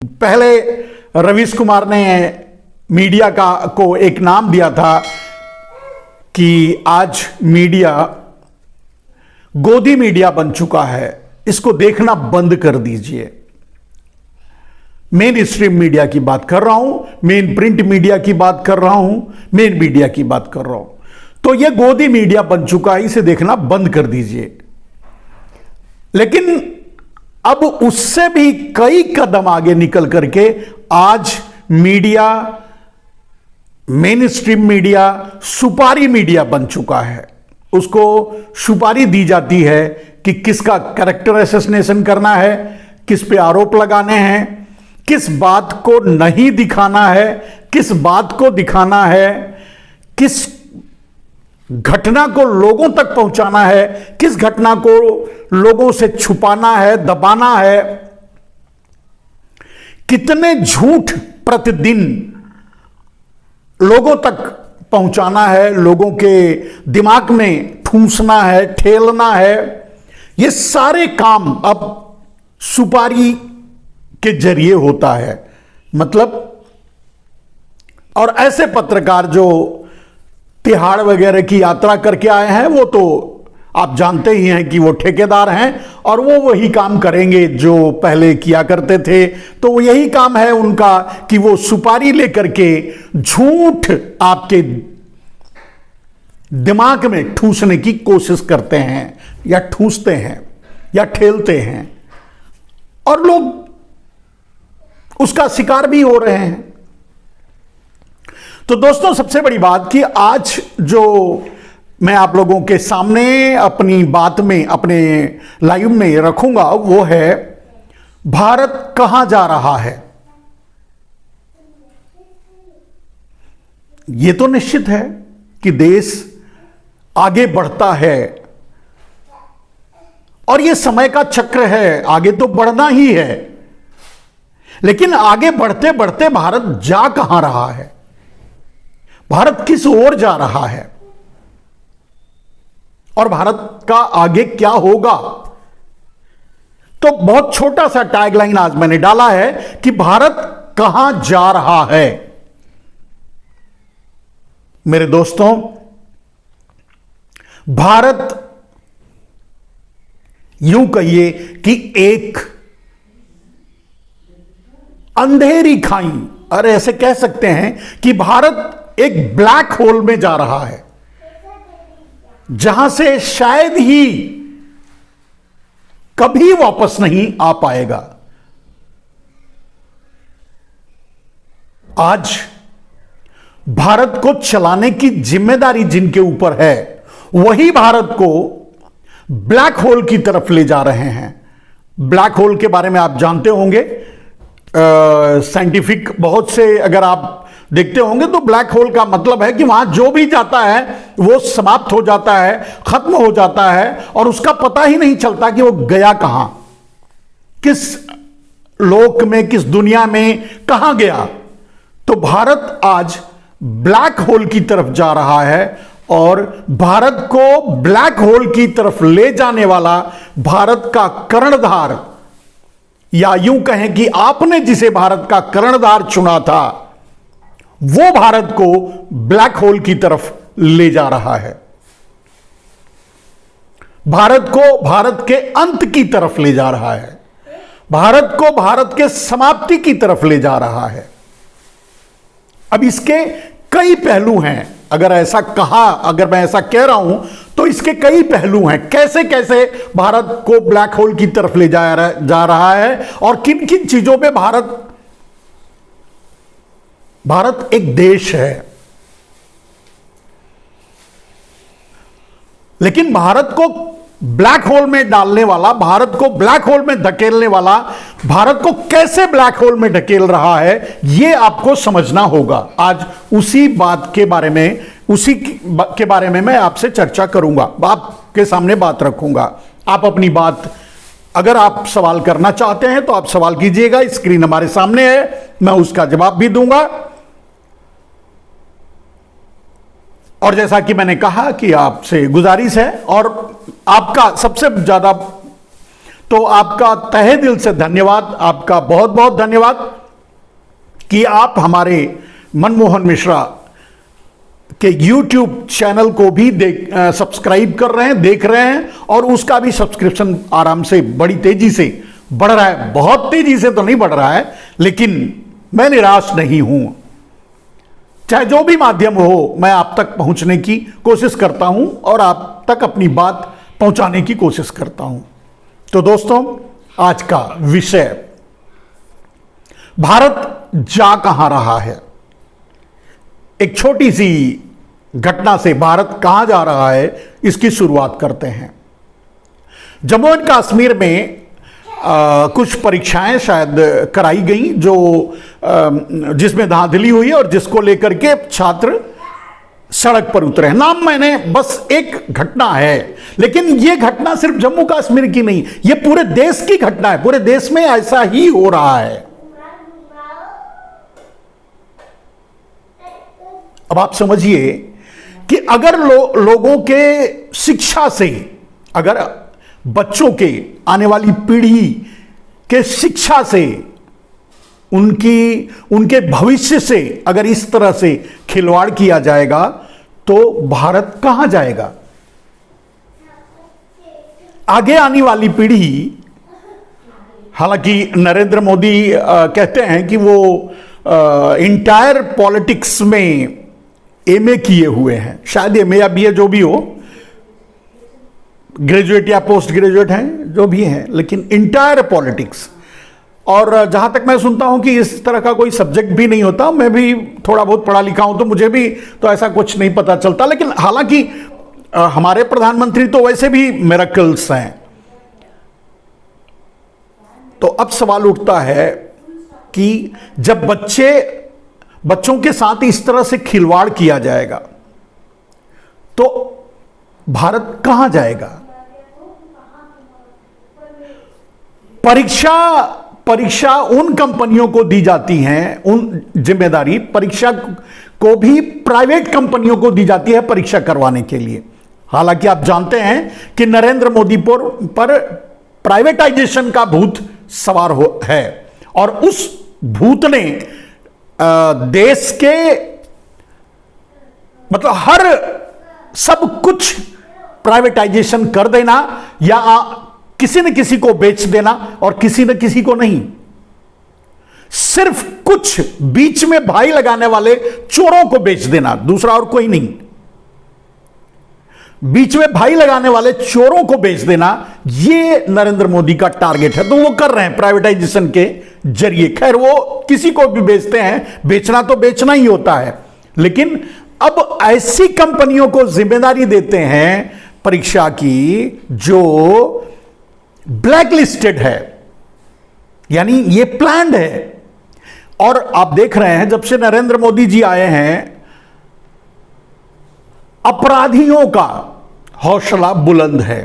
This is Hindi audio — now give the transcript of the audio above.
पहले रवीश कुमार ने मीडिया को एक नाम दिया था कि आज मीडिया गोदी मीडिया बन चुका है, इसको देखना बंद कर दीजिए। मेन स्ट्रीम मीडिया की बात कर रहा हूं, मेन प्रिंट मीडिया की बात कर रहा हूं, मेन मीडिया की बात कर रहा हूं। तो यह गोदी मीडिया बन चुका है, इसे देखना बंद कर दीजिए। लेकिन अब उससे भी कई कदम आगे निकल करके आज मीडिया, मेन स्ट्रीम मीडिया सुपारी मीडिया बन चुका है। उसको सुपारी दी जाती है कि किसका कैरेक्टर असैसिनेशन करना है, किस पे आरोप लगाने हैं, किस बात को नहीं दिखाना है, किस बात को दिखाना है, किस घटना को लोगों तक पहुंचाना है, किस घटना को लोगों से छुपाना है, दबाना है, कितने झूठ प्रतिदिन लोगों तक पहुंचाना है, लोगों के दिमाग में ठूंसना है, ठेलना है। ये सारे काम अब सुपारी के जरिए होता है। मतलब, और ऐसे पत्रकार जो तिहाड़ वगैरह की यात्रा करके आए हैं, वो तो आप जानते ही हैं कि वो ठेकेदार हैं और वो वही काम करेंगे जो पहले किया करते थे। तो यही काम है उनका कि वो सुपारी लेकर के झूठ आपके दिमाग में ठूसने की कोशिश करते हैं, या ठूसते हैं, या ठेलते हैं, और लोग उसका शिकार भी हो रहे हैं। तो दोस्तों, सबसे बड़ी बात कि आज जो मैं आप लोगों के सामने अपनी बात में, अपने लाइव में रखूंगा, वो है भारत कहां जा रहा है। यह तो निश्चित है कि देश आगे बढ़ता है और यह समय का चक्र है, आगे तो बढ़ना ही है। लेकिन आगे बढ़ते बढ़ते भारत जा कहां रहा है, भारत किस ओर जा रहा है, और भारत का आगे क्या होगा। तो बहुत छोटा सा टैगलाइन आज मैंने डाला है कि भारत कहां जा रहा है। मेरे दोस्तों, भारत यूं कहिए कि एक अंधेरी खाई, और ऐसे कह सकते हैं कि भारत एक ब्लैक होल में जा रहा है, जहां से शायद ही कभी वापस नहीं आ पाएगा। आज भारत को चलाने की जिम्मेदारी जिनके ऊपर है, वही भारत को ब्लैक होल की तरफ ले जा रहे हैं। ब्लैक होल के बारे में आप जानते होंगे, साइंटिफिक बहुत से अगर आप देखते होंगे तो ब्लैक होल का मतलब है कि वहां जो भी जाता है वो समाप्त हो जाता है, खत्म हो जाता है, और उसका पता ही नहीं चलता कि वो गया कहां, किस लोक में, किस दुनिया में कहां गया। तो भारत आज ब्लैक होल की तरफ जा रहा है, और भारत को ब्लैक होल की तरफ ले जाने वाला भारत का कर्णधार, या यूं कहें कि आपने जिसे भारत का कर्णधार चुना था, वो भारत को ब्लैक होल की तरफ ले जा रहा है। भारत को भारत के अंत की तरफ ले जा रहा है, भारत को भारत के समाप्ति की तरफ ले जा रहा है। अब इसके कई पहलू हैं। अगर मैं ऐसा कह रहा हूं तो इसके कई पहलू हैं। कैसे कैसे भारत को ब्लैक होल की तरफ ले जा रहा है, और किन किन चीजों पे भारत एक देश है, लेकिन भारत को ब्लैक होल में डालने वाला, भारत को ब्लैक होल में धकेलने वाला, भारत को कैसे ब्लैक होल में धकेल रहा है, यह आपको समझना होगा। आज उसी के बारे में मैं आपसे चर्चा करूंगा, आपके सामने बात रखूंगा। आप अपनी बात, अगर आप सवाल करना चाहते हैं तो आप सवाल कीजिएगा, स्क्रीन हमारे सामने है, मैं उसका जवाब भी दूंगा। और जैसा कि मैंने कहा कि आपसे गुजारिश है, और आपका सबसे ज्यादा तो आपका तहे दिल से धन्यवाद, आपका बहुत बहुत धन्यवाद कि आप हमारे मनमोहन मिश्रा के YouTube चैनल को भी सब्सक्राइब कर रहे हैं, देख रहे हैं, और उसका भी सब्सक्रिप्शन आराम से बड़ी तेजी से बढ़ रहा है। बहुत तेजी से तो नहीं बढ़ रहा है, लेकिन मैं निराश नहीं हूं। चाहे जो भी माध्यम हो, मैं आप तक पहुंचने की कोशिश करता हूं और आप तक अपनी बात पहुंचाने की कोशिश करता हूं। तो दोस्तों, आज का विषय भारत जा कहां रहा है। एक छोटी सी घटना से भारत कहां जा रहा है, इसकी शुरुआत करते हैं। जम्मू एंड कश्मीर में कुछ परीक्षाएं शायद कराई गई जो जिसमें धांधली हुई और जिसको लेकर के छात्र सड़क पर उतरे। नाम मैंने बस एक घटना है, लेकिन यह घटना सिर्फ जम्मू कश्मीर की नहीं, यह पूरे देश की घटना है। पूरे देश में ऐसा ही हो रहा है। अब आप समझिए कि अगर लोगों के शिक्षा से, अगर बच्चों के, आने वाली पीढ़ी के शिक्षा से, उनके भविष्य से अगर इस तरह से खिलवाड़ किया जाएगा तो भारत कहां जाएगा। आगे आने वाली पीढ़ी, हालांकि नरेंद्र मोदी कहते हैं कि वो इंटायर पॉलिटिक्स में एमए किए हुए हैं, शायद एमए या बीए जो भी हो, ग्रेजुएट या पोस्ट ग्रेजुएट हैं, जो भी हैं, लेकिन इंटायर पॉलिटिक्स। और जहां तक मैं सुनता हूं कि इस तरह का कोई सब्जेक्ट भी नहीं होता। मैं भी थोड़ा बहुत पढ़ा लिखा हूं, तो मुझे भी तो ऐसा कुछ नहीं पता चलता। लेकिन हालांकि हमारे प्रधानमंत्री तो वैसे भी मिरेकल्स हैं। तो अब सवाल उठता है कि जब बच्चों के साथ इस तरह से खिलवाड़ किया जाएगा तो भारत कहां जाएगा। परीक्षा उन कंपनियों को दी जाती हैं, उन जिम्मेदारी परीक्षा को भी प्राइवेट कंपनियों को दी जाती है परीक्षा करवाने के लिए। हालांकि आप जानते हैं कि नरेंद्र मोदी पर प्राइवेटाइजेशन का भूत सवार है, और उस भूत ने देश के मतलब हर सब कुछ प्राइवेटाइजेशन कर देना, या किसी न किसी को बेच देना, और किसी न किसी को नहीं, सिर्फ कुछ बीच में भाई लगाने वाले चोरों को बेच देना, दूसरा और कोई नहीं। बीच में भाई लगाने वाले चोरों को बेच देना, यह नरेंद्र मोदी का टारगेट है। तो वो कर रहे हैं प्राइवेटाइजेशन के जरिए। खैर, वो किसी को भी बेचते हैं, बेचना तो बेचना ही होता है, लेकिन अब ऐसी कंपनियों को जिम्मेदारी देते हैं परीक्षा की जो ब्लैक लिस्टेड है, यानी ये प्लान्ड है। और आप देख रहे हैं, जब से नरेंद्र मोदी जी आए हैं, अपराधियों का हौसला बुलंद है।